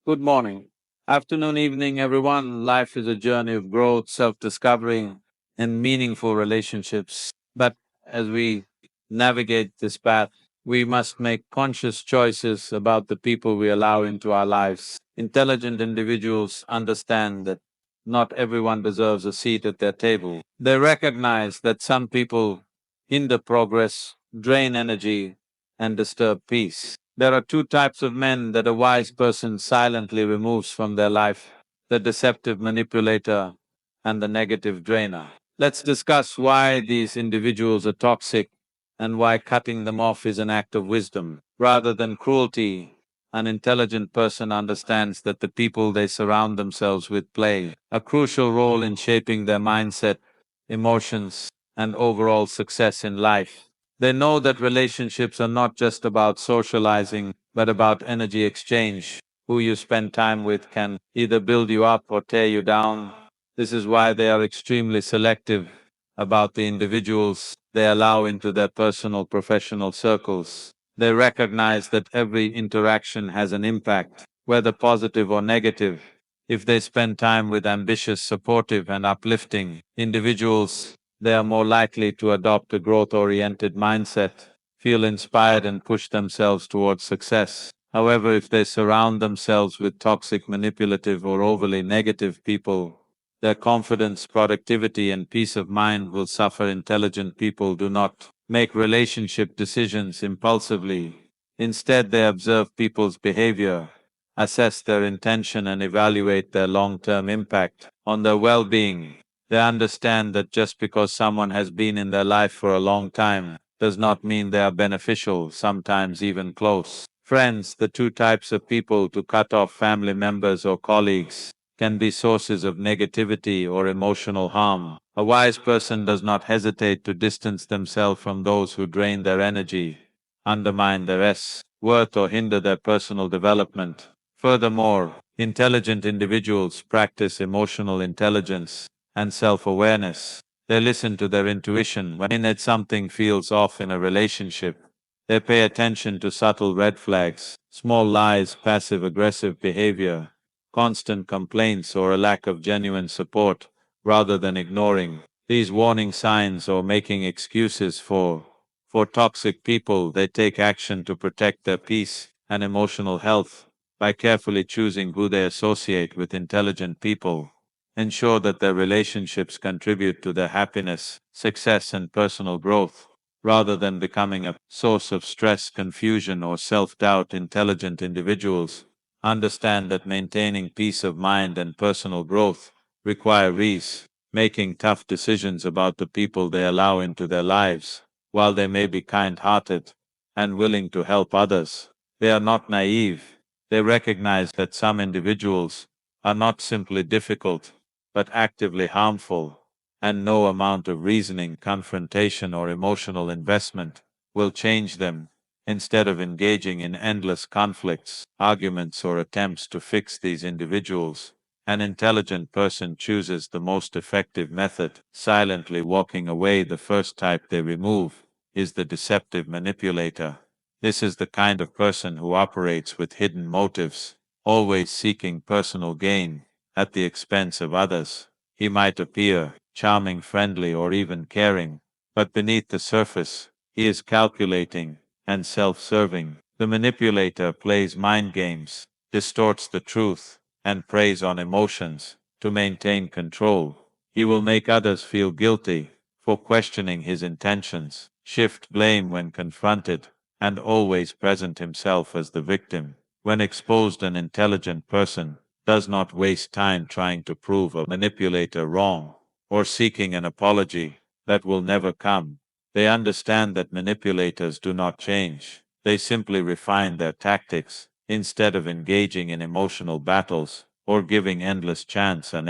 Good morning, afternoon, evening, everyone. Life is a journey of growth, self-discovery, and meaningful relationships. But as we navigate this path, we must make conscious choices about the people we allow into our lives. Intelligent individuals understand that not everyone deserves a seat at their table. They recognize that some people hinder progress, drain energy, and disturb peace. There are two types of men that a wise person silently removes from their life: the deceptive manipulator and the negative drainer. Let's discuss why these individuals are toxic and why cutting them off is an act of wisdom rather than cruelty. An intelligent person understands that the people they surround themselves with play a crucial role in shaping their mindset, emotions, and overall success in life. They know that relationships are not just about socializing, but about energy exchange. Who you spend time with can either build you up or tear you down. This is why they are extremely selective about the individuals they allow into their personal professional circles. They recognize that every interaction has an impact, whether positive or negative. If they spend time with ambitious, supportive, and uplifting individuals, they are more likely to adopt a growth-oriented mindset, feel inspired, and push themselves towards success. However, if they surround themselves with toxic, manipulative, or overly negative people, their confidence, productivity, and peace of mind will suffer. Intelligent people do not make relationship decisions impulsively. Instead, they observe people's behavior, assess their intention, and evaluate their long-term impact on their well-being. They understand that just because someone has been in their life for a long time does not mean they are beneficial, sometimes even close. Friends, the two types of people to cut off: family members or colleagues, can be sources of negativity or emotional harm. A wise person does not hesitate to distance themselves from those who drain their energy, undermine their worth, or hinder their personal development. Furthermore, intelligent individuals practice emotional intelligence and self-awareness. They listen to their intuition when something feels off in a relationship. They pay attention to subtle red flags, small lies, passive-aggressive behavior, constant complaints, or a lack of genuine support, rather than ignoring these warning signs or making excuses for toxic people. They take action to protect their peace and emotional health by carefully choosing who they associate with. Intelligent people ensure that their relationships contribute to their happiness, success, and personal growth, rather than becoming a source of stress, confusion, or self-doubt. Intelligent individuals understand that maintaining peace of mind and personal growth require ease, making tough decisions about the people they allow into their lives. While they may be kind-hearted and willing to help others, they are not naive. They recognize that some individuals are not simply difficult, but actively harmful, and no amount of reasoning, confrontation, or emotional investment will change them. Instead of engaging in endless conflicts, arguments, or attempts to fix these individuals, an intelligent person chooses the most effective method, silently walking away. The first type they remove is the deceptive manipulator. This is the kind of person who operates with hidden motives, always seeking personal gain at the expense of others. He might appear charming, friendly, or even caring, but beneath the surface, he is calculating and self-serving. The manipulator plays mind games, distorts the truth, and preys on emotions to maintain control. He will make others feel guilty for questioning his intentions, shift blame when confronted, and always present himself as the victim. When exposed, an intelligent person does not waste time trying to prove a manipulator wrong or seeking an apology that will never come. They understand that manipulators do not change. They simply refine their tactics. Instead of engaging in emotional battles or giving endless chance and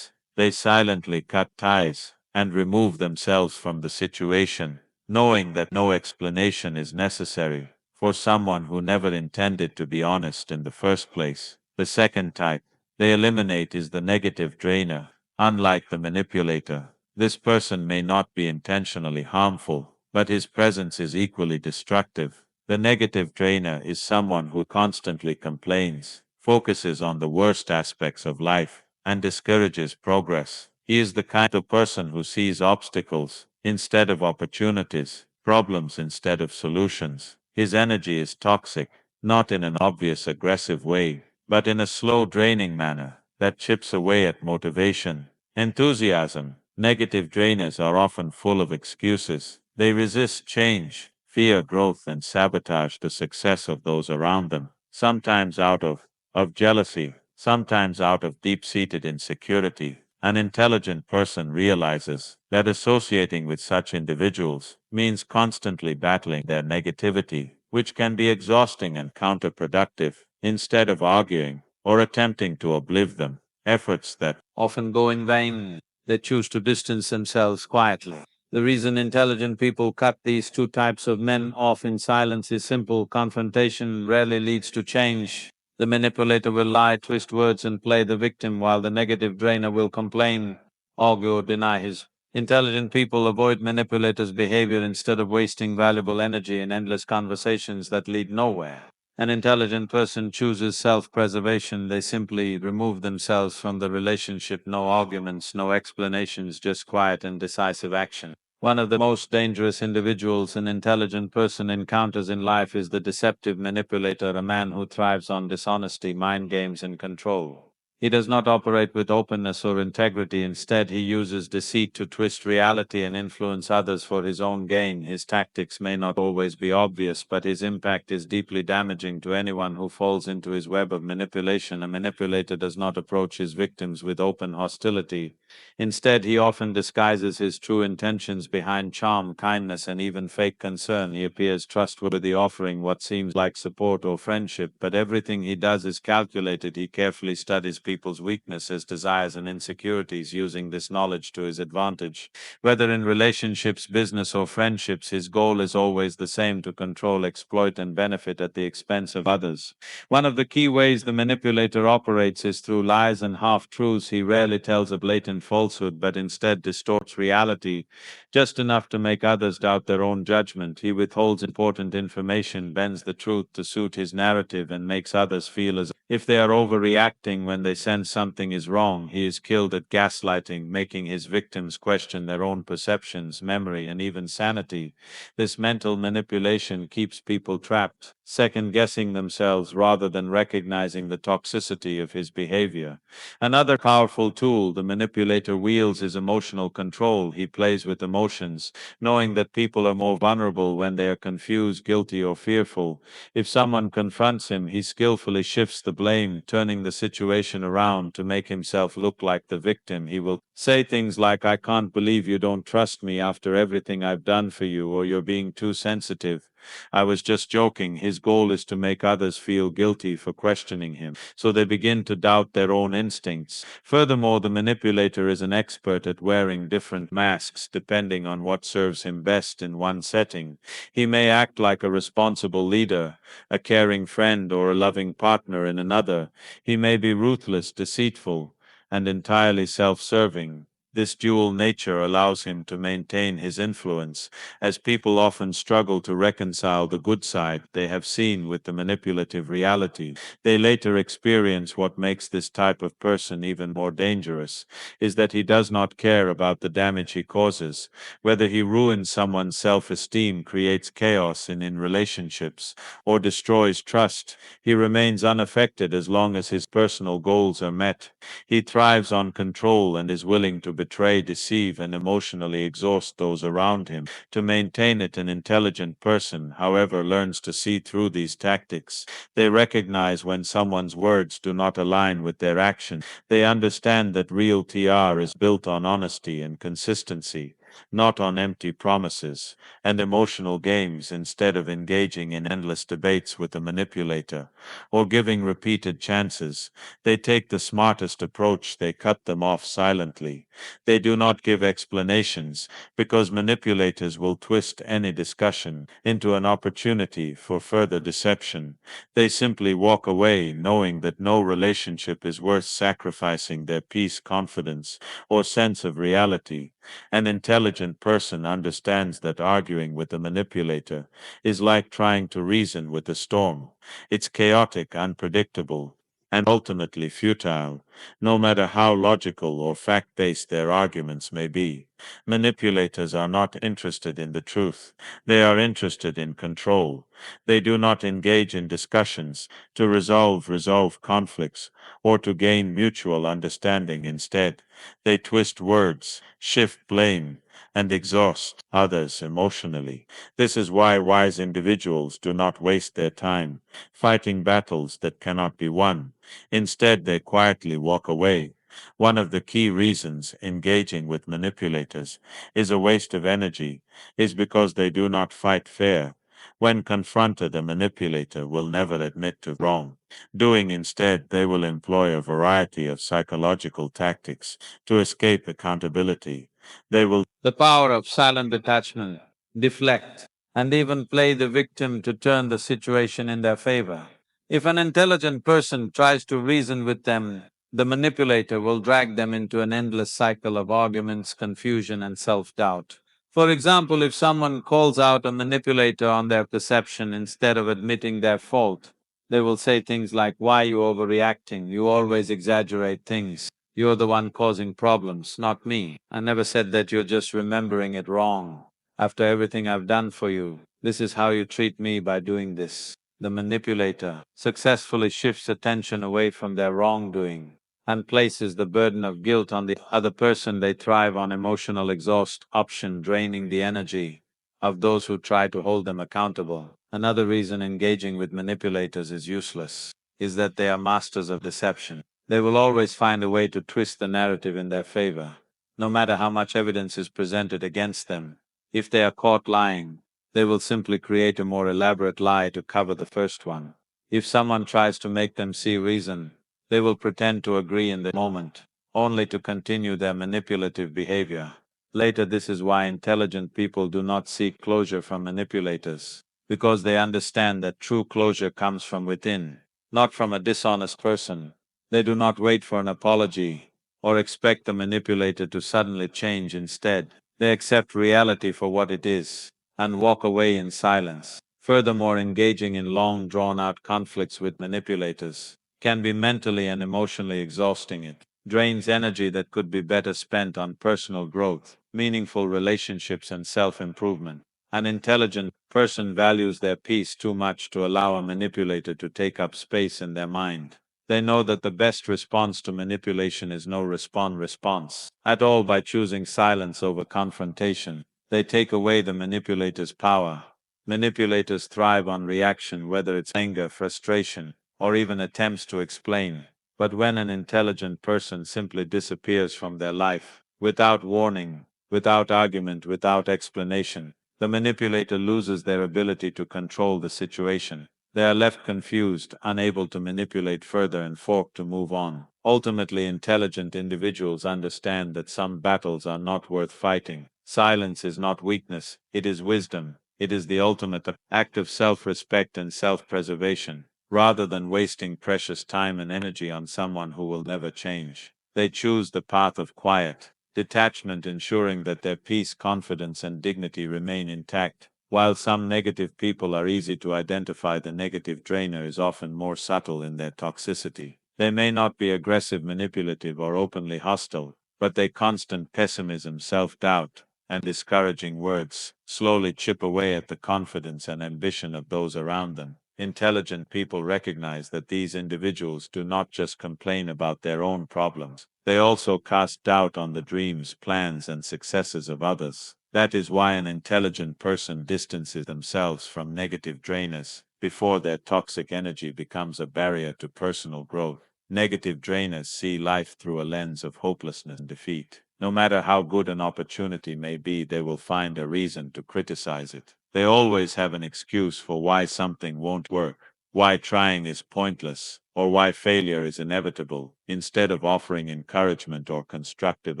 they silently cut ties and remove themselves from the situation, knowing that no explanation is necessary for someone who never intended to be honest in the first place. The second type they eliminate is the negative drainer. Unlike the manipulator, this person may not be intentionally harmful, but his presence is equally destructive. The negative drainer is someone who constantly complains, focuses on the worst aspects of life, and discourages progress. He is the kind of person who sees obstacles instead of opportunities, problems instead of solutions. His energy is toxic, not in an obvious aggressive way, but in a slow draining manner that chips away at motivation, enthusiasm. Negative drainers are often full of excuses. They resist change, fear growth, and sabotage the success of those around them, sometimes out of jealousy, sometimes out of deep-seated insecurity. An intelligent person realizes that associating with such individuals means constantly battling their negativity, which can be exhausting and counterproductive. Instead of arguing or attempting to obliviate them, efforts that often go in vain, they choose to distance themselves quietly. The reason intelligent people cut these two types of men off in silence is simple: confrontation rarely leads to change. The manipulator will lie, twist words, and play the victim, while the negative drainer will complain, argue, or deny his. Intelligent people avoid manipulators' behavior instead of wasting valuable energy in endless conversations that lead nowhere. An intelligent person chooses self-preservation. They simply remove themselves from the relationship. No arguments, no explanations, just quiet and decisive action. One of the most dangerous individuals an intelligent person encounters in life is the deceptive manipulator, a man who thrives on dishonesty, mind games, and control. He does not operate with openness or integrity. Instead, he uses deceit to twist reality and influence others for his own gain. His tactics may not always be obvious, but his impact is deeply damaging to anyone who falls into his web of manipulation. A manipulator does not approach his victims with open hostility. Instead, he often disguises his true intentions behind charm, kindness, and even fake concern. He appears trustworthy, offering what seems like support or friendship, but everything he does is calculated. He carefully studies people's weaknesses, desires, and insecurities, using this knowledge to his advantage. Whether in relationships, business, or friendships, his goal is always the same: to control, exploit, and benefit at the expense of others. One of the key ways the manipulator operates is through lies and half-truths. He rarely tells a blatant falsehood, but instead distorts reality just enough to make others doubt their own judgment. He withholds important information, bends the truth to suit his narrative, and makes others feel as if they are overreacting when they sense something is wrong. He is skilled at gaslighting, making his victims question their own perceptions, memory, and even sanity. This mental manipulation keeps people trapped, second-guessing themselves rather than recognizing the toxicity of his behavior. Another powerful tool the manipulator wields is emotional control. He plays with emotions, knowing that people are more vulnerable when they are confused, guilty, or fearful. If someone confronts him, he skillfully shifts the blame, turning the situation around to make himself look like the victim. He will say things like, "I can't believe you don't trust me after everything I've done for you," or "You're being too sensitive. I was just joking." His goal is to make others feel guilty for questioning him, so they begin to doubt their own instincts. Furthermore, the manipulator is an expert at wearing different masks depending on what serves him best in one setting. He may act like a responsible leader, a caring friend, or a loving partner in another. He may be ruthless, deceitful, and entirely self-serving. This dual nature allows him to maintain his influence, as people often struggle to reconcile the good side they have seen with the manipulative reality. They later experience what makes this type of person even more dangerous is that he does not care about the damage he causes. Whether he ruins someone's self-esteem, creates chaos in relationships, or destroys trust, he remains unaffected as long as his personal goals are met. He thrives on control and is willing to betray, deceive, and emotionally exhaust those around him to maintain it. An intelligent person, however, learns to see through these tactics. They recognize when someone's words do not align with their actions. They understand that real TR is built on honesty and consistency, not on empty promises and emotional games. Instead of engaging in endless debates with the manipulator or giving repeated chances, they take the smartest approach: they cut them off silently. They do not give explanations, because manipulators will twist any discussion into an opportunity for further deception. They simply walk away, knowing that no relationship is worth sacrificing their peace, confidence, or sense of reality. An intelligent person understands that arguing with a manipulator is like trying to reason with a storm. It's chaotic, unpredictable, and ultimately futile, no matter how logical or fact-based their arguments may be. Manipulators are not interested in the truth. They are interested in control. They do not engage in discussions to resolve conflicts or to gain mutual understanding. Instead, they twist words, shift blame, and exhaust others emotionally. This is why wise individuals do not waste their time fighting battles that cannot be won. Instead, they quietly walk away. One of the key reasons engaging with manipulators is a waste of energy is because they do not fight fair. When confronted, a manipulator will never admit to wrong. Doing instead, they will employ a variety of psychological tactics to escape accountability. They will The power of silent detachment, deflect, and even play the victim to turn the situation in their favor. If an intelligent person tries to reason with them, the manipulator will drag them into an endless cycle of arguments, confusion, and self-doubt. For example, if someone calls out a manipulator on their perception instead of admitting their fault, they will say things like, "Why are you overreacting? You always exaggerate things. You're the one causing problems, not me. I never said that, you're just remembering it wrong. After everything I've done for you, this is how you treat me by doing this." The manipulator successfully shifts attention away from their wrongdoing and places the burden of guilt on the other person. They thrive on emotional exhaust option, draining the energy of those who try to hold them accountable. Another reason engaging with manipulators is useless is that they are masters of deception. They will always find a way to twist the narrative in their favor, no matter how much evidence is presented against them. If they are caught lying, they will simply create a more elaborate lie to cover the first one. If someone tries to make them see reason, they will pretend to agree in the moment, only to continue their manipulative behavior. Later, this is why intelligent people do not seek closure from manipulators, because they understand that true closure comes from within, not from a dishonest person. They do not wait for an apology or expect the manipulator to suddenly change. Instead, they accept reality for what it is and walk away in silence. Furthermore, engaging in long drawn-out conflicts with manipulators can be mentally and emotionally exhausting. It drains energy that could be better spent on personal growth, meaningful relationships, and self-improvement. An intelligent person values their peace too much to allow a manipulator to take up space in their mind. They know that the best response to manipulation is no response at all. By choosing silence over confrontation, they take away the manipulator's power. Manipulators thrive on reaction, whether it's anger, frustration, or even attempts to explain. But when an intelligent person simply disappears from their life, without warning, without argument, without explanation, the manipulator loses their ability to control the situation. They are left confused, unable to manipulate further, and forced to move on. Ultimately, intelligent individuals understand that some battles are not worth fighting. Silence is not weakness, it is wisdom. It is the ultimate act of self-respect and self-preservation. Rather than wasting precious time and energy on someone who will never change, they choose the path of quiet detachment, ensuring that their peace, confidence, and dignity remain intact. While some negative people are easy to identify, the negative drainer is often more subtle in their toxicity. They may not be aggressive, manipulative, or openly hostile, but their constant pessimism, self-doubt, and discouraging words slowly chip away at the confidence and ambition of those around them. Intelligent people recognize that these individuals do not just complain about their own problems, they also cast doubt on the dreams, plans, and successes of others. That is why an intelligent person distances themselves from negative drainers before their toxic energy becomes a barrier to personal growth. Negative drainers see life through a lens of hopelessness and defeat. No matter how good an opportunity may be, they will find a reason to criticize it. They always have an excuse for why something won't work, why trying is pointless, or why failure is inevitable. Instead of offering encouragement or constructive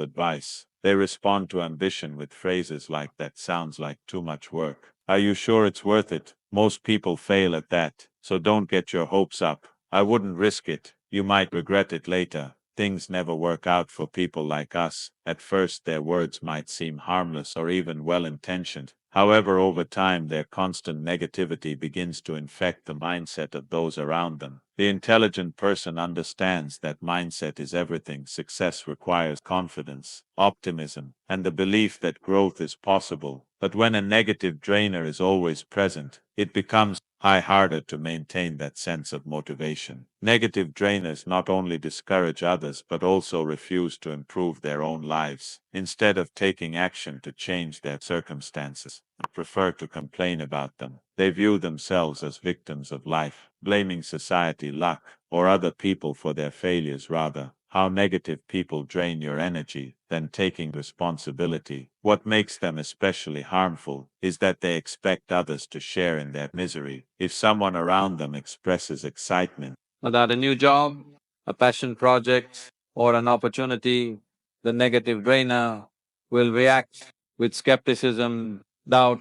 advice, they respond to ambition with phrases like, "That sounds like too much work. Are you sure it's worth it? Most people fail at that, so don't get your hopes up. I wouldn't risk it. You might regret it later." Things never work out for people like us. At first, their words might seem harmless or even well-intentioned, However, over time, their constant negativity begins to infect the mindset of those around them. The intelligent person understands that mindset is everything. Success requires confidence, optimism, and the belief that growth is possible. But when a negative drainer is always present, it becomes harder to maintain that sense of motivation. Negative drainers not only discourage others but also refuse to improve their own lives. Instead of taking action to change their circumstances, they prefer to complain about them. They view themselves as victims of life, blaming society, luck, or other people for their failures rather. How negative people drain your energy than taking responsibility. What makes them especially harmful is that they expect others to share in their misery. If someone around them expresses excitement Without a new job, a passion project, or an opportunity, the negative drainer will react with skepticism, doubt,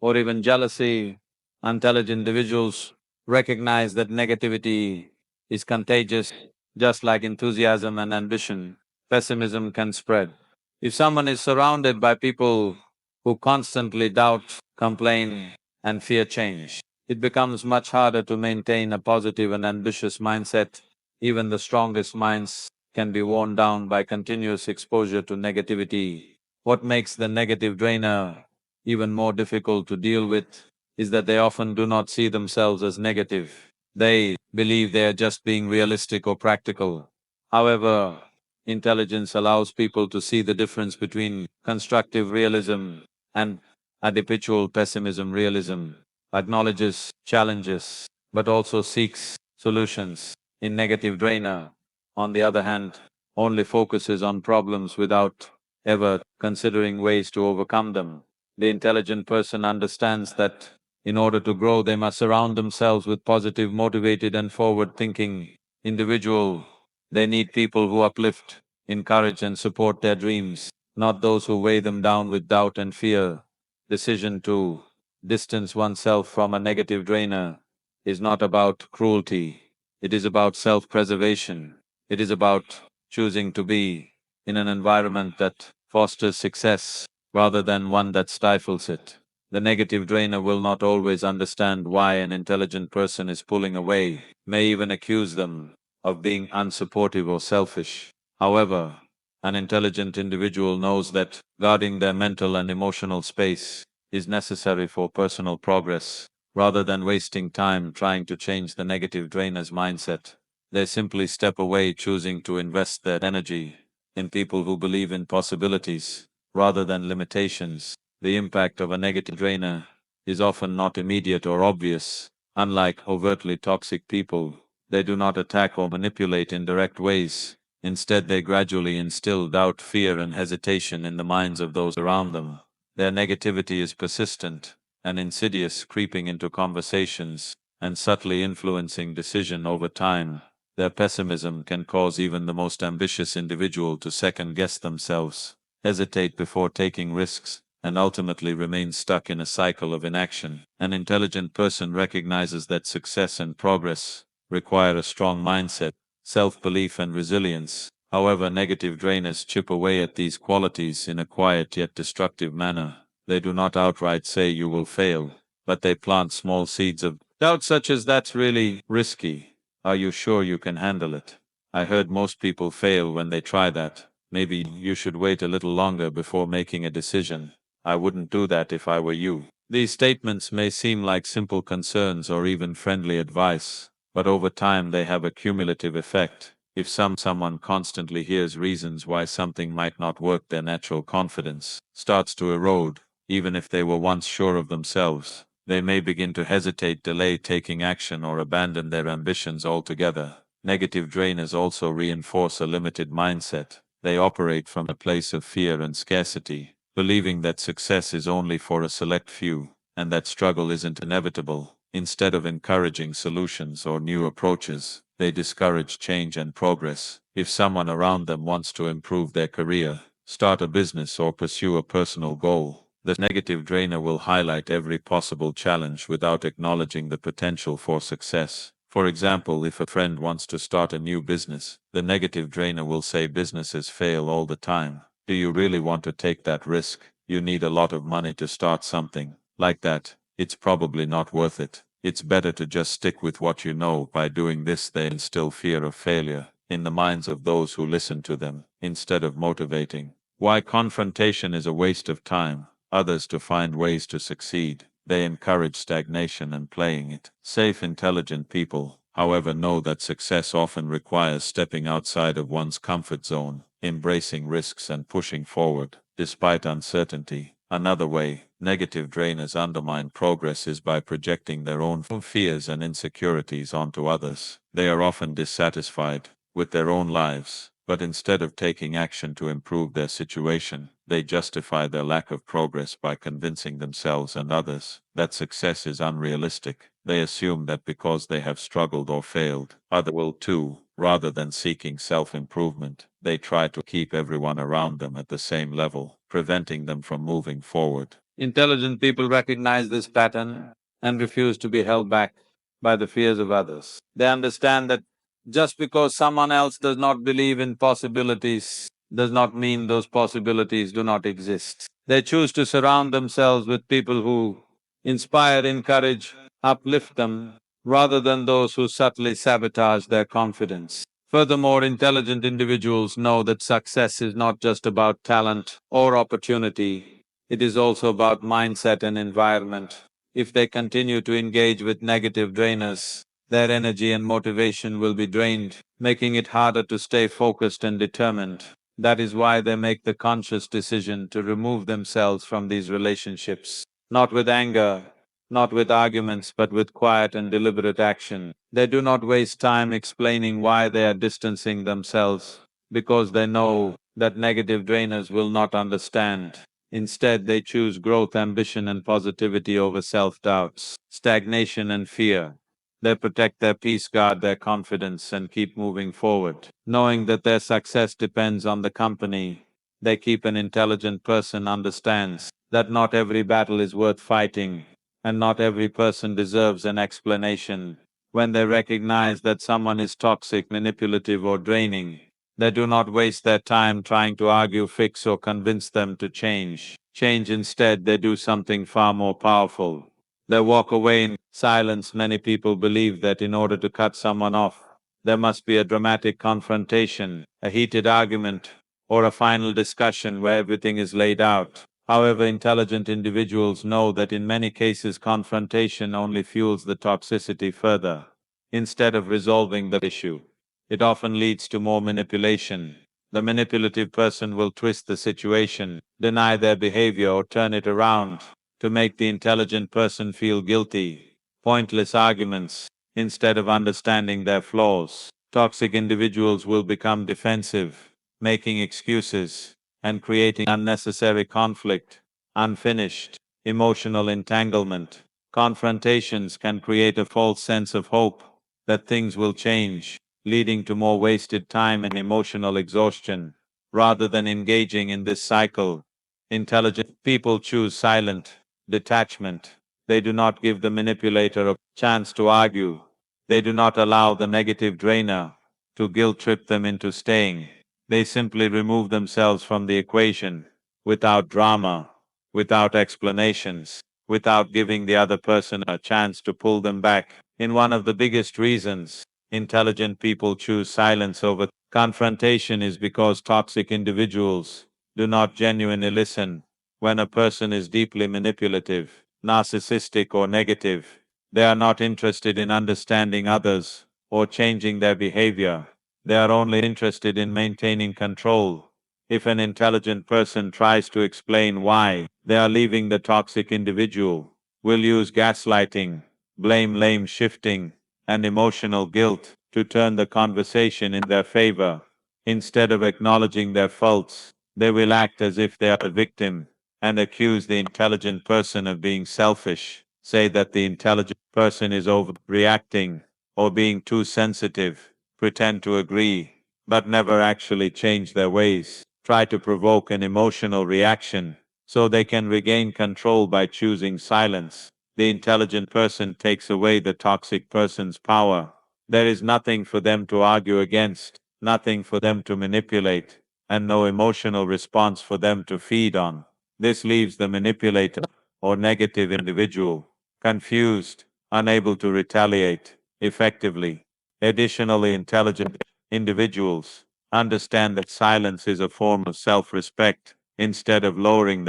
or even jealousy. Intelligent individuals recognize that negativity is contagious, just like enthusiasm and ambition. Pessimism can spread. If someone is surrounded by people who constantly doubt, complain, and fear change, it becomes much harder to maintain a positive and ambitious mindset. Even the strongest minds can be worn down by continuous exposure to negativity. What makes the negative drainer even more difficult to deal with is that they often do not see themselves as negative. They believe they are just being realistic or practical. However, intelligence allows people to see the difference between constructive realism and habitual pessimism. Realism acknowledges challenges but also seeks solutions. In negative drainer, on the other hand, only focuses on problems without ever considering ways to overcome them. The intelligent person understands that in order to grow, they must surround themselves with positive, motivated and forward-thinking individual. They need people who uplift, encourage and support their dreams, not those who weigh them down with doubt and fear. Decision to distance oneself from a negative drainer is not about cruelty, it is about self-preservation. It is about choosing to be in an environment that fosters success rather than one that stifles it. The negative drainer will not always understand why an intelligent person is pulling away, may even accuse them of being unsupportive or selfish. However, an intelligent individual knows that guarding their mental and emotional space is necessary for personal progress. Rather than wasting time trying to change the negative drainer's mindset, they simply step away, choosing to invest their energy in people who believe in possibilities rather than limitations. The impact of a negative drainer is often not immediate or obvious. Unlike overtly toxic people, they do not attack or manipulate in direct ways. Instead, they gradually instill doubt, fear, and hesitation in the minds of those around them. Their negativity is persistent and insidious, creeping into conversations and subtly influencing decision over time. Their pessimism can cause even the most ambitious individual to second-guess themselves, hesitate before taking risks, and ultimately remain stuck in a cycle of inaction. An intelligent person recognizes that success and progress require a strong mindset, self-belief and resilience. However, negative drainers chip away at these qualities in a quiet yet destructive manner. They do not outright say you will fail, but they plant small seeds of doubt such as "that's really risky. Are you sure you can handle it? I heard most people fail when they try that. Maybe you should wait a little longer before making a decision. I wouldn't do that if I were you." These statements may seem like simple concerns or even friendly advice, but over time they have a cumulative effect. If someone constantly hears reasons why something might not work, their natural confidence starts to erode. Even if they were once sure of themselves, they may begin to hesitate, delay taking action, or abandon their ambitions altogether. Negative drainers also reinforce a limited mindset. They operate from a place of fear and scarcity, believing that success is only for a select few, and that struggle isn't inevitable. Instead of encouraging solutions or new approaches, they discourage change and progress. If someone around them wants to improve their career, start a business, or pursue a personal goal, the negative drainer will highlight every possible challenge without acknowledging the potential for success. For example, if a friend wants to start a new business, the negative drainer will say businesses fail all the time. Do you really want to take that risk? You need a lot of money to start something like that. It's probably not worth it. It's better to just stick with what you know. By doing this, they instill fear of failure in the minds of those who listen to them, instead of motivating. Why confrontation is a waste of time, others to find ways to succeed. They encourage stagnation and playing it safe. Intelligent people, however, know that success often requires stepping outside of one's comfort zone, embracing risks and pushing forward, despite uncertainty. Another way negative drainers undermine progress is by projecting their own fears and insecurities onto others. They are often dissatisfied with their own lives, but instead of taking action to improve their situation, they justify their lack of progress by convincing themselves and others that success is unrealistic. They assume that because they have struggled or failed, others will too. Rather than seeking self-improvement, they try to keep everyone around them at the same level, preventing them from moving forward. Intelligent people recognize this pattern and refuse to be held back by the fears of others. They understand that just because someone else does not believe in possibilities does not mean those possibilities do not exist. They choose to surround themselves with people who inspire, encourage, uplift them, rather than those who subtly sabotage their confidence. Furthermore, intelligent individuals know that success is not just about talent or opportunity, it is also about mindset and environment. If they continue to engage with negative drainers, their energy and motivation will be drained, making it harder to stay focused and determined. That is why they make the conscious decision to remove themselves from these relationships, not with anger, not with arguments, but with quiet and deliberate action. They do not waste time explaining why they are distancing themselves, because they know that negative drainers will not understand. Instead, they choose growth, ambition and positivity over self-doubts, stagnation and fear. They protect their peace, guard their confidence and keep moving forward. Knowing that their success depends on the company they keep, an intelligent person understands that not every battle is worth fighting and not every person deserves an explanation. When they recognize that someone is toxic, manipulative or draining, they do not waste their time trying to argue, fix or convince them to change. Instead, they do something far more powerful. They walk away in silence. Many people believe that in order to cut someone off, there must be a dramatic confrontation, a heated argument, or a final discussion where everything is laid out. However, intelligent individuals know that in many cases confrontation only fuels the toxicity further. Instead of resolving the issue, it often leads to more manipulation. The manipulative person will twist the situation, deny their behavior or turn it around to make the intelligent person feel guilty. Pointless arguments, instead of understanding their flaws. Toxic individuals will become defensive, making excuses and creating unnecessary conflict, unfinished, emotional entanglement. Confrontations can create a false sense of hope that things will change, leading to more wasted time and emotional exhaustion. Rather than engaging in this cycle, intelligent people choose silent detachment. They do not give the manipulator a chance to argue. They do not allow the negative drainer to guilt trip them into staying. They simply remove themselves from the equation, without drama, without explanations, without giving the other person a chance to pull them back. In one of the biggest reasons intelligent people choose silence over confrontation is because toxic individuals do not genuinely listen. When a person is deeply manipulative, narcissistic or negative, they are not interested in understanding others or changing their behavior. They are only interested in maintaining control. If an intelligent person tries to explain why they are leaving, the toxic individual will use gaslighting, blame shifting, and emotional guilt to turn the conversation in their favor. Instead of acknowledging their faults, they will act as if they are the victim and accuse the intelligent person of being selfish, say that the intelligent person is overreacting or being too sensitive, pretend to agree, but never actually change their ways, try to provoke an emotional reaction so they can regain control by choosing silence. The intelligent person takes away the toxic person's power. There is nothing for them to argue against, nothing for them to manipulate, and no emotional response for them to feed on. This leaves the manipulator or negative individual confused, unable to retaliate effectively. Additionally, intelligent individuals understand that silence is a form of self-respect. Instead of lowering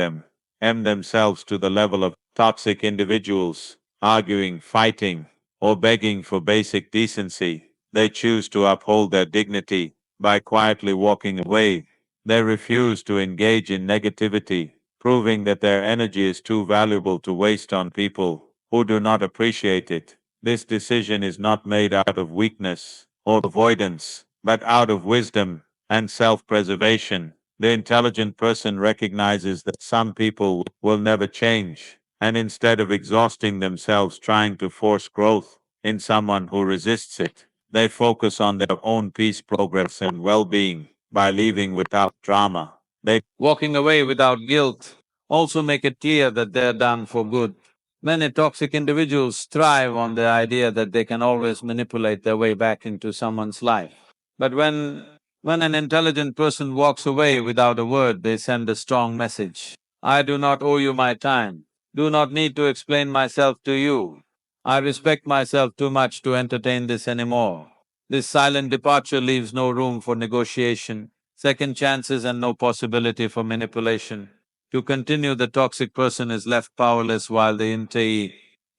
themselves to the level of toxic individuals, arguing, fighting, or begging for basic decency, they choose to uphold their dignity by quietly walking away. They refuse to engage in negativity, proving that their energy is too valuable to waste on people who do not appreciate it. This decision is not made out of weakness or avoidance, but out of wisdom and self-preservation. The intelligent person recognizes that some people will never change, and instead of exhausting themselves trying to force growth in someone who resists it, they focus on their own peace, progress, and well-being. By leaving without drama, they Walking away without guilt also make it clear that they're done for good. Many toxic individuals thrive on the idea that they can always manipulate their way back into someone's life. But when an intelligent person walks away without a word, they send a strong message. I do not owe you my time, do not need to explain myself to you. I respect myself too much to entertain this anymore. This silent departure leaves no room for negotiation, second chances, and no possibility for manipulation. To continue, the toxic person is left powerless while the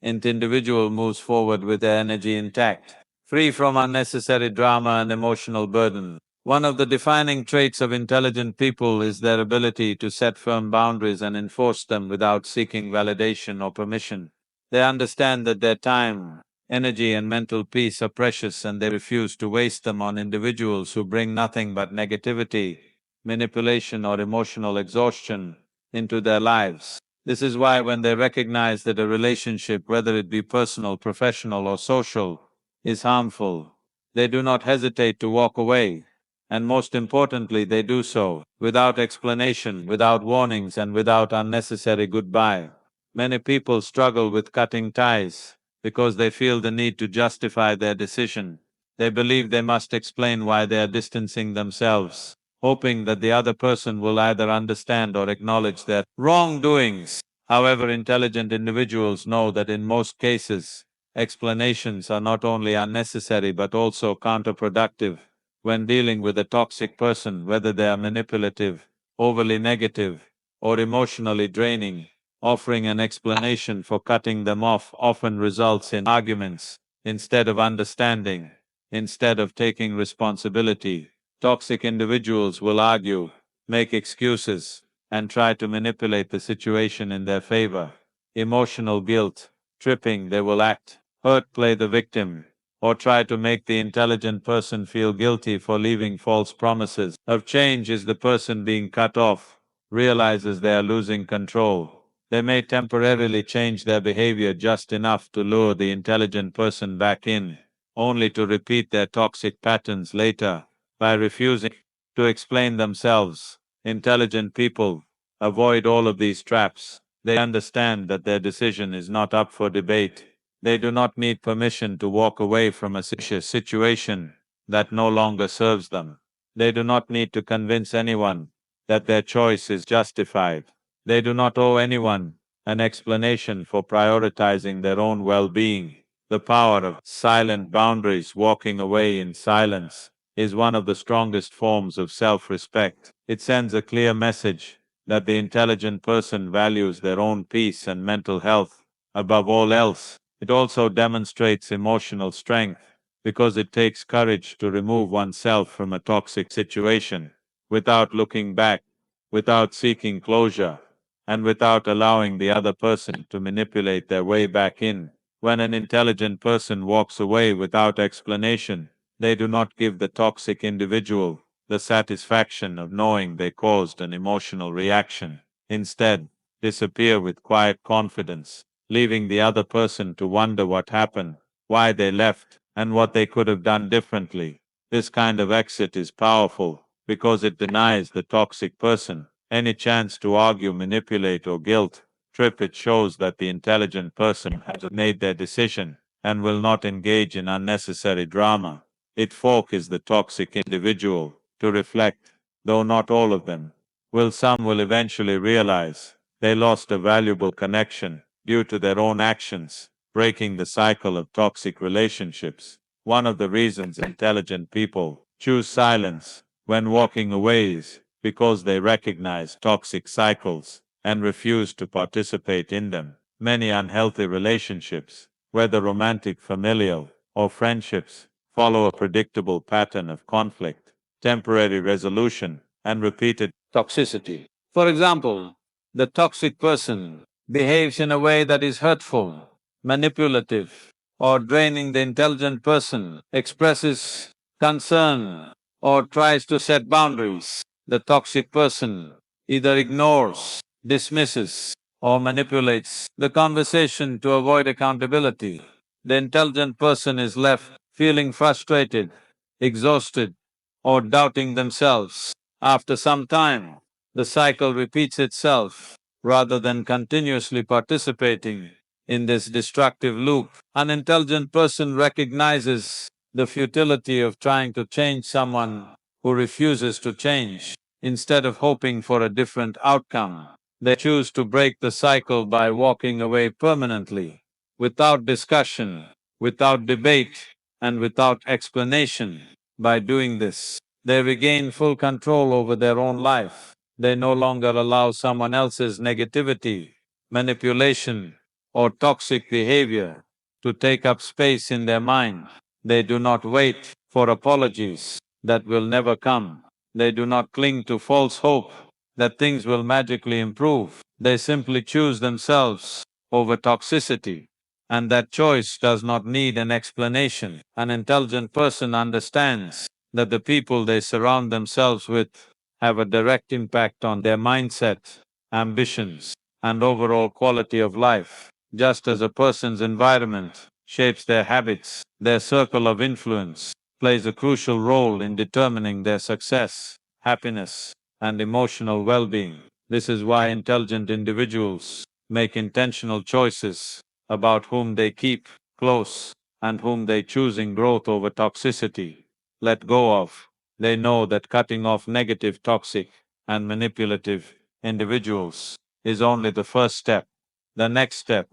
individual moves forward with their energy intact, free from unnecessary drama and emotional burden. One of the defining traits of intelligent people is their ability to set firm boundaries and enforce them without seeking validation or permission. They understand that their time, energy, and mental peace are precious, and they refuse to waste them on individuals who bring nothing but negativity, manipulation, or emotional exhaustion into their lives. This is why when they recognize that a relationship, whether it be personal, professional, or social, is harmful, they do not hesitate to walk away. And most importantly, they do so without explanation, without warnings, and without unnecessary goodbye. Many people struggle with cutting ties because they feel the need to justify their decision. They believe they must explain why they are distancing themselves, hoping that the other person will either understand or acknowledge their wrongdoings. However, intelligent individuals know that in most cases, explanations are not only unnecessary but also counterproductive. When dealing with a toxic person, whether they are manipulative, overly negative, or emotionally draining, offering an explanation for cutting them off often results in arguments instead of understanding. Instead of taking responsibility, toxic individuals will argue, make excuses, and try to manipulate the situation in their favor. Emotional guilt, tripping, they will act, hurt, play the victim, or try to make the intelligent person feel guilty for leaving false promises of change. Is the person being cut off realizes they are losing control, they may temporarily change their behavior just enough to lure the intelligent person back in, only to repeat their toxic patterns later. By refusing to explain themselves, intelligent people avoid all of these traps. They understand that their decision is not up for debate. They do not need permission to walk away from a situation that no longer serves them. They do not need to convince anyone that their choice is justified. They do not owe anyone an explanation for prioritizing their own well-being. The power of silent boundaries, walking away in silence, is one of the strongest forms of self-respect. It sends a clear message that the intelligent person values their own peace and mental health above all else. It also demonstrates emotional strength because it takes courage to remove oneself from a toxic situation without looking back, without seeking closure, and without allowing the other person to manipulate their way back in. When an intelligent person walks away without explanation, they do not give the toxic individual the satisfaction of knowing they caused an emotional reaction. Instead, disappear with quiet confidence, leaving the other person to wonder what happened, why they left, and what they could have done differently. This kind of exit is powerful because it denies the toxic person any chance to argue, manipulate, or guilt trip. It shows that the intelligent person has made their decision and will not engage in unnecessary drama. It focuses the toxic individual to reflect, though not all of them will. Some will eventually realize They lost a valuable connection due to their own actions, breaking the cycle of toxic relationships. One of the reasons intelligent people choose silence when walking away is because they recognize toxic cycles and refuse to participate in them. Many unhealthy relationships, whether romantic, familial, or friendships, follow a predictable pattern of conflict, temporary resolution, and repeated toxicity. For example, the toxic person behaves in a way that is hurtful, manipulative, or draining. The intelligent person expresses concern or tries to set boundaries. The toxic person either ignores, dismisses, or manipulates the conversation to avoid accountability. The intelligent person is left feeling frustrated, exhausted, or doubting themselves. After some time, the cycle repeats itself rather than continuously participating in this destructive loop. An intelligent person recognizes the futility of trying to change someone who refuses to change. Instead of hoping for a different outcome, they choose to break the cycle by walking away permanently, without discussion, without debate, and without explanation. By doing this, they regain full control over their own life. They no longer allow someone else's negativity, manipulation, or toxic behavior to take up space in their mind. They do not wait for apologies that will never come. They do not cling to false hope that things will magically improve. They simply choose themselves over toxicity. And that choice does not need an explanation. An intelligent person understands that the people they surround themselves with have a direct impact on their mindset, ambitions, and overall quality of life. Just as a person's environment shapes their habits, their circle of influence plays a crucial role in determining their success, happiness, and emotional well-being. This is why intelligent individuals make intentional choices about whom they keep close and whom they choose in growth over toxicity. Let go of. They know that cutting off negative, toxic, and manipulative individuals is only the first step. The next step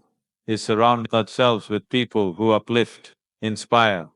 is surrounding ourselves with people who uplift, inspire,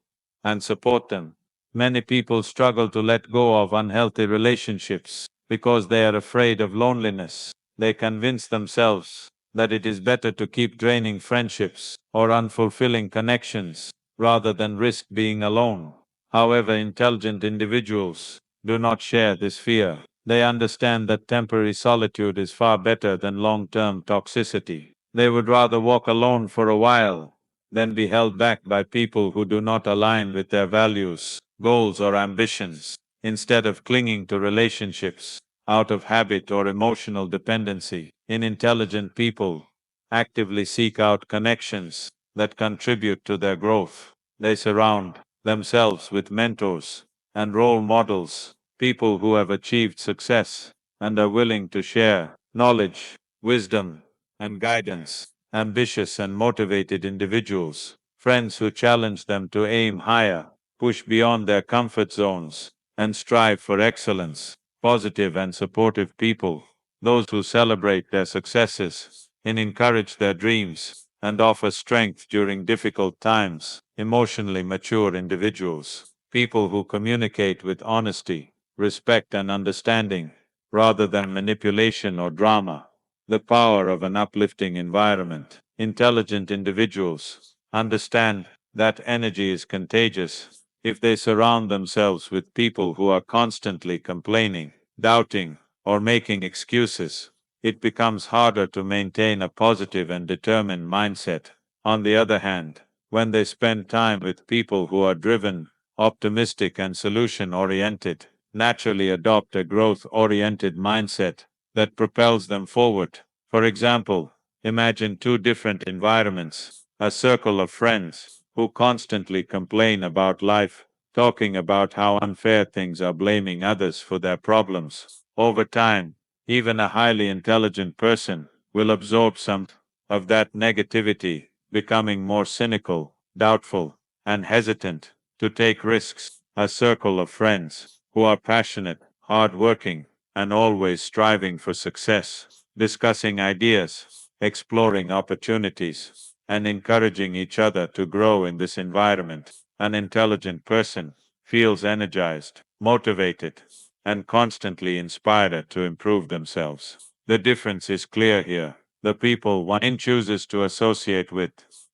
and support them. Many people struggle to let go of unhealthy relationships because they are afraid of loneliness. They convince themselves that it is better to keep draining friendships or unfulfilling connections rather than risk being alone. However, intelligent individuals do not share this fear. They understand that temporary solitude is far better than long-term toxicity. They would rather walk alone for a while than be held back by people who do not align with their values, goals, or ambitions. Instead of clinging to relationships out of habit or emotional dependency, intelligent people actively seek out connections that contribute to their growth. They surround themselves with mentors and role models, people who have achieved success and are willing to share knowledge, wisdom, and guidance. Ambitious and motivated individuals, friends who challenge them to aim higher, push beyond their comfort zones, and strive for excellence. Positive and supportive people, those who celebrate their successes and encourage their dreams and offer strength during difficult times. Emotionally mature individuals, people who communicate with honesty, respect, and understanding rather than manipulation or drama. The power of an uplifting environment. Intelligent individuals understand that energy is contagious. If they surround themselves with people who are constantly complaining, doubting, or making excuses, it becomes harder to maintain a positive and determined mindset. On the other hand, when they spend time with people who are driven, optimistic, and solution oriented, naturally adopt a growth oriented mindset that propels them forward. For example, imagine two different environments, a circle of friends who constantly complain about life, talking about how unfair things are, blaming others for their problems. Over time, even a highly intelligent person will absorb some of that negativity, becoming more cynical, doubtful, and hesitant to take risks. A circle of friends who are passionate, hardworking, and always striving for success discussing ideas, exploring opportunities, and encouraging each other to grow in this environment. An intelligent person feels energized, motivated, and constantly inspired to improve themselves. The difference is clear here. The people one chooses to associate with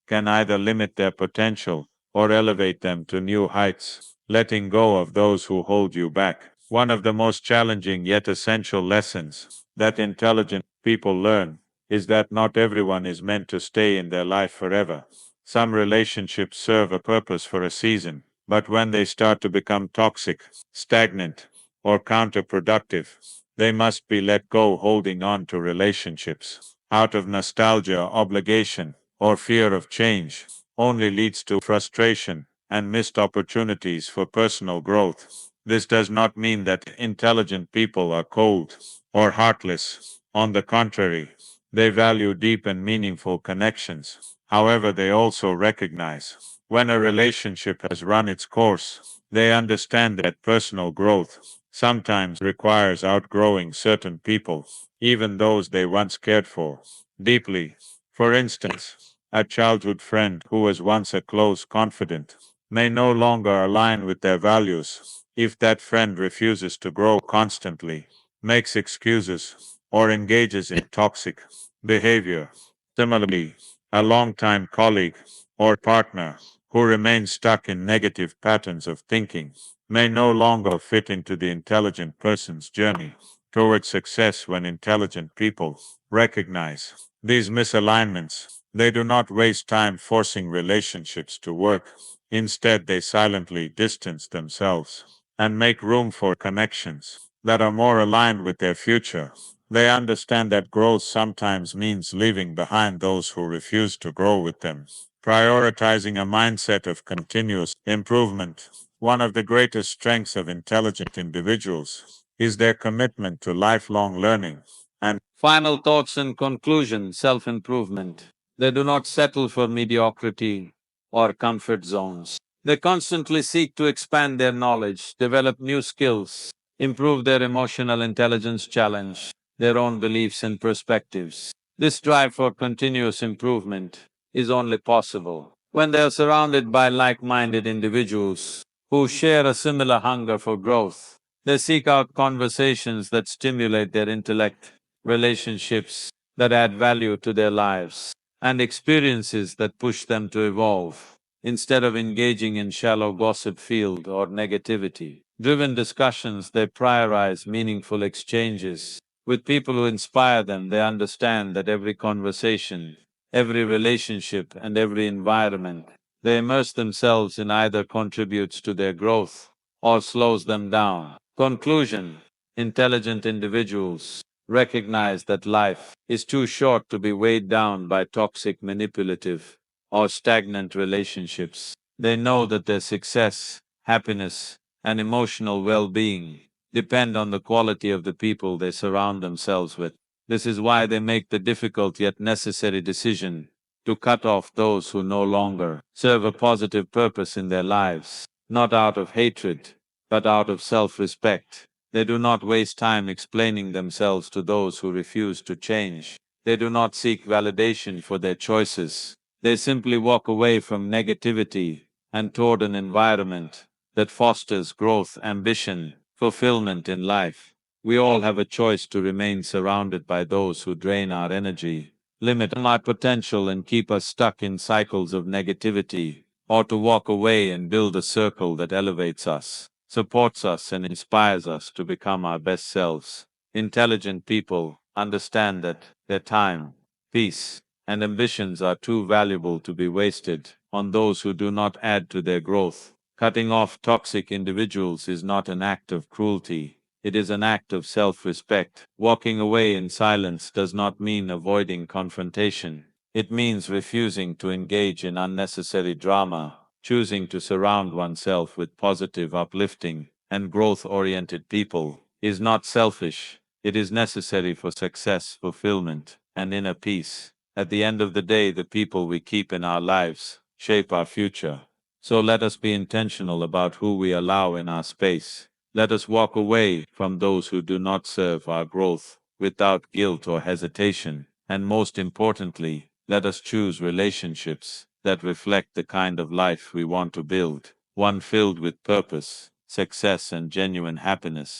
can either limit their potential or elevate them to new heights, letting go of those who hold you back. One of the most challenging yet essential lessons that intelligent people learn is that not everyone is meant to stay in their life forever. Some relationships serve a purpose for a season, but when they start to become toxic, stagnant, or counterproductive, they must be let go. Holding on to relationships out of nostalgia, obligation, or fear of change only leads to frustration and missed opportunities for personal growth. This does not mean that intelligent people are cold or heartless. On the contrary, they value deep and meaningful connections. However, they also recognize when a relationship has run its course, they understand that personal growth sometimes requires outgrowing certain people, even those they once cared for deeply. For instance, a childhood friend who was once a close confidant may no longer align with their values if that friend refuses to grow constantly, makes excuses, or engages in toxic behavior. Similarly, a longtime colleague or partner who remains stuck in negative patterns of thinking may no longer fit into the intelligent person's journey towards success. When intelligent people recognize these misalignments, they do not waste time forcing relationships to work. Instead, they silently distance themselves and make room for connections that are more aligned with their future. They understand that growth sometimes means leaving behind those who refuse to grow with them, prioritizing a mindset of continuous improvement. One of the greatest strengths of intelligent individuals is their commitment to lifelong learning and Final thoughts in conclusion: self improvement. They do not settle for mediocrity or comfort zones. They constantly seek to expand their knowledge, develop new skills, improve their emotional intelligence, challenge their own beliefs and perspectives. This drive for continuous improvement is only possible when they are surrounded by like-minded individuals who share a similar hunger for growth. They seek out conversations that stimulate their intellect, relationships that add value to their lives, and experiences that push them to evolve. Instead of engaging in shallow gossip field or negativity driven discussions, they prioritize meaningful exchanges. With people who inspire them, they understand that every conversation, every relationship, and every environment they immerse themselves in either contributes to their growth or slows them down. Conclusion: intelligent individuals recognize that life is too short to be weighed down by toxic, manipulative, or stagnant relationships. They know that their success, happiness, and emotional well-being depend on the quality of the people they surround themselves with. This is why they make the difficult yet necessary decision to cut off those who no longer serve a positive purpose in their lives, not out of hatred, but out of self-respect. They do not waste time explaining themselves to those who refuse to change. They do not seek validation for their choices. They simply walk away from negativity and toward an environment that fosters growth, ambition, fulfillment in life. We all have a choice to remain surrounded by those who drain our energy, limit our potential, and keep us stuck in cycles of negativity, or to walk away and build a circle that elevates us, supports us, and inspires us to become our best selves. Intelligent people understand that their time, peace, and ambitions are too valuable to be wasted on those who do not add to their growth. Cutting off toxic individuals is not an act of cruelty, it is an act of self-respect. Walking away in silence does not mean avoiding confrontation. It means refusing to engage in unnecessary drama, choosing to surround oneself with positive, uplifting, and growth-oriented people is not selfish, it is necessary for success, fulfillment, and inner peace. At the end of the day, the people we keep in our lives shape our future. So let us be intentional about who we allow in our space. Let us walk away from those who do not serve our growth without guilt or hesitation. And most importantly, let us choose relationships that reflect the kind of life we want to build, one filled with purpose, success, and genuine happiness.